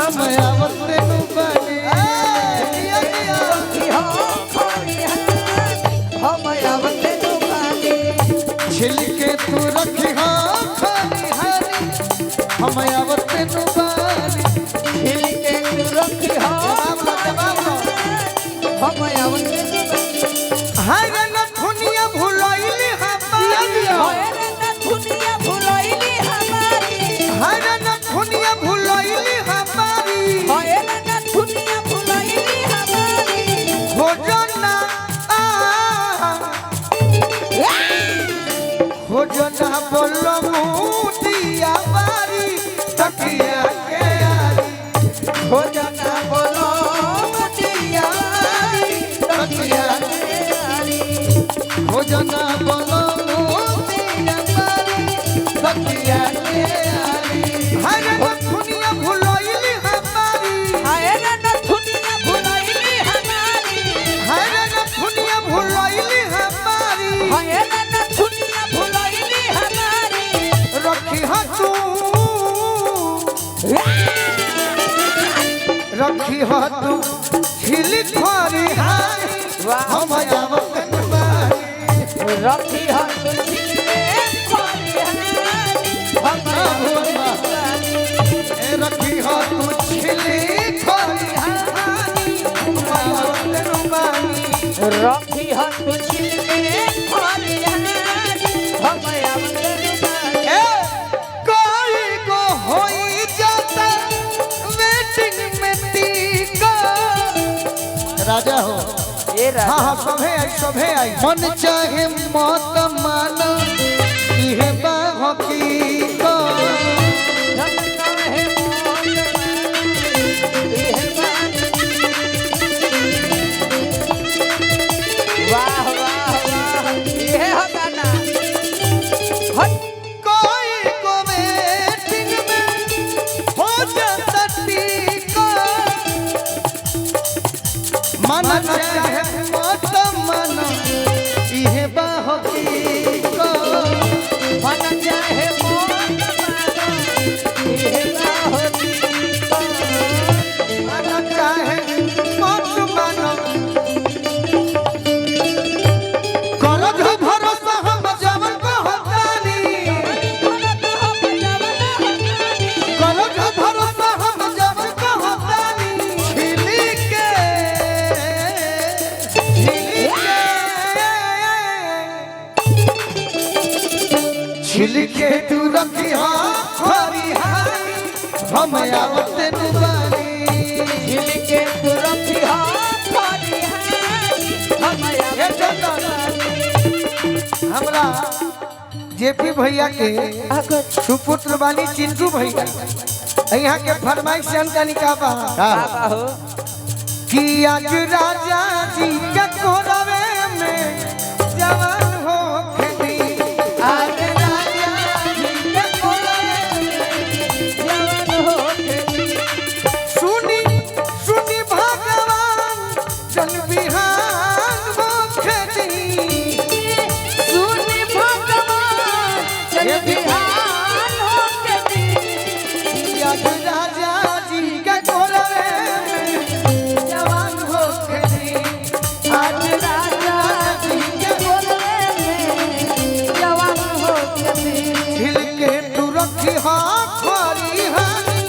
हम आवते नु बनी हम आवते नु बनी छिलके तू रखी हो खाली हारी हम आवते नु बनी छिलके तू रखी हो हम आवते नु बनी हाय रे न दुनिया भुलाइली हमारी हाय रे न दुनिया भुलाइली हमारी हाय रे न दुनिया भुलाइली हमारी हाय रे न दुनिया भुलाइली हमारी खोजना खोजना बोलो मुदिया बारी तकिया के यारी खोजना बोलो मुदिया तकिया के यारी खोजना बोलो मुदिया बारी तकिया के यारी हाय रे दुनिया भुलाइली हमारी हाय रे न दुनिया भुलाइली हमारी हाय रे दुनिया भुलाइली हमारी हाय रे न दुनिया भुलाइली हमारी रखी हो तू रखी हो तू छिली खोरी हारी हम आवते नु बनी रखी हो तू छिलके खोरी हारी हम आवते नु बनी ए रखी हो तू छिली खोरी हारी हम आवते नु बनी रखी हो तू छिलके खोरी हारी हम आवते नु बनी ए कोई को होई जाता वेटिंग में टीका राजा हो ये हाँ हाँ सभे आई मन चाहे मौत मानो इहे बाकी को वाह वाह वाह ये हो गाना कोई को वेटिंग में हो जाता टीका मन चाहे मौत मानो इहे बाकी को मन चाहे मौत मानो ये होती मन चाहे मौत मानो करो जो भरोसा हम जवन को होतानी करो जो भरोसा हम जवन को होतानी छिलके तू रखी हो खोरी हारी हम आवते नु बनी छिलके तू रखी हो खोरी हारी हम आवते नु बनी हमरा जेपी भैया के सुपुत्र वाली चिंटू भैया यहाँ के फरमाइश जानकारी का बा बाबा हो कि आज राजा जी के कोरवे में जवान हो खेती आज राजा जी के कोरवे में जवान हो खेती सुनी सुनी भगवान जल बिहान हो खेती सुनी भगवान जल बिहान हो खेती आज राजा जी के कोरवे में जवान हो खेती आज राजा जी के कोरवे में जवान हो खेती छिलके तू रखी हो खोरी हारी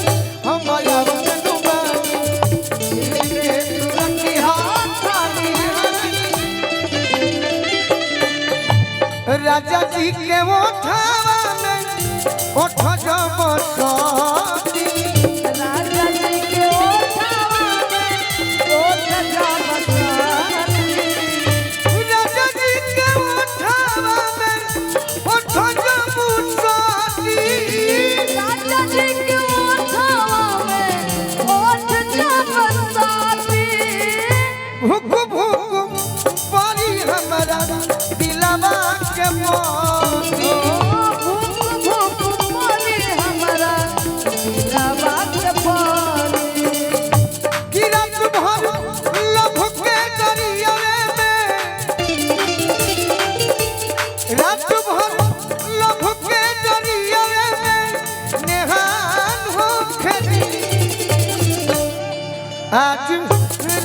हम आवते नु बनी छिलके तू रखी हो खोरी हारी राजा जी के ओठावा में ओठ जब सोती राजा जी के ओठावा में ओठ जबरदस्ती राजा जी के ओठावा में ओठ जब सोती राजा जी के ओठावा में ओठ जबरदस्ती भूख भूख परी हमरा दिलवा के मोती भूख भूख मोरी हमरा आज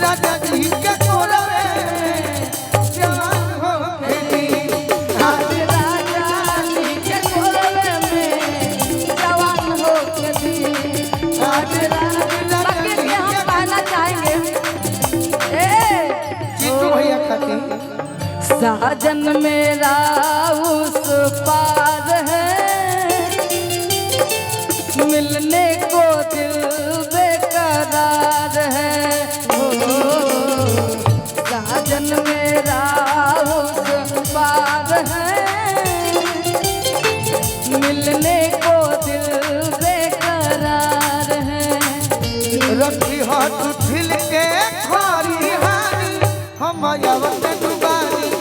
राजा जी के कोरवे जवान हो गई आज राजा जी के कोरवे में जवान हो के दी आज राजा बाकी के हम कहना चाहेंगे जीतू भैया खाती साजन मेरा उस पार है मिलने को दिल बेकरार है हो साजन मेरा उस पार है मिलने को दिल बेकरार है रखी हाथ झिल के खारी हानी हम आवत दुबारी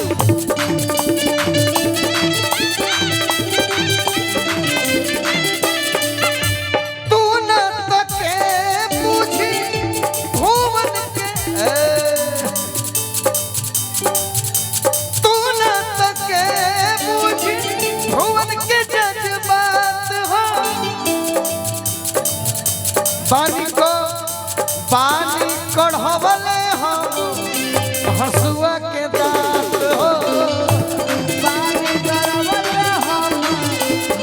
तू न तके पूछी भुवन के तू न तके पूछी भुवन के जज्बात हो पानी कढ़वले हम हसुआ के दांत हो पानी करवले हम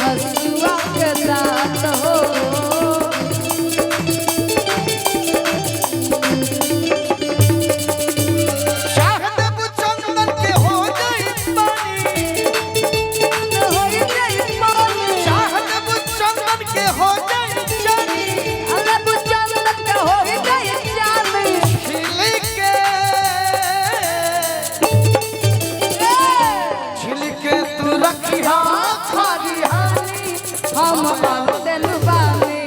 हसुआ के दांत हो शाहद चंदन के हो जाई पानी हो जाई पानी शाहद चंदन के हो जाई जानी अरे बुचंदन के हो जाई जानी छिलके तू रखी खारी हानी हम आवतन बानी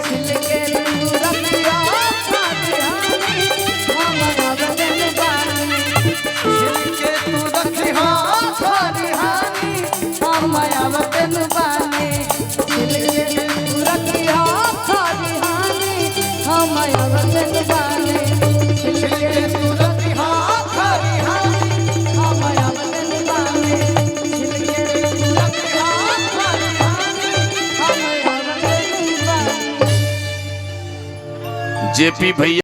छिलके तू रखिया खाती हानी हम आवतन बानी छिलके तू रखी खारी हानी हम आवतन बानी छिलके तू रखिया खाती हानी हम आवतन बानी छिलके तू रखिया खाती हानी हम आवतन बानी छिलके तू रखिया खाती हानी हम आवतन बानी जेपी भैया।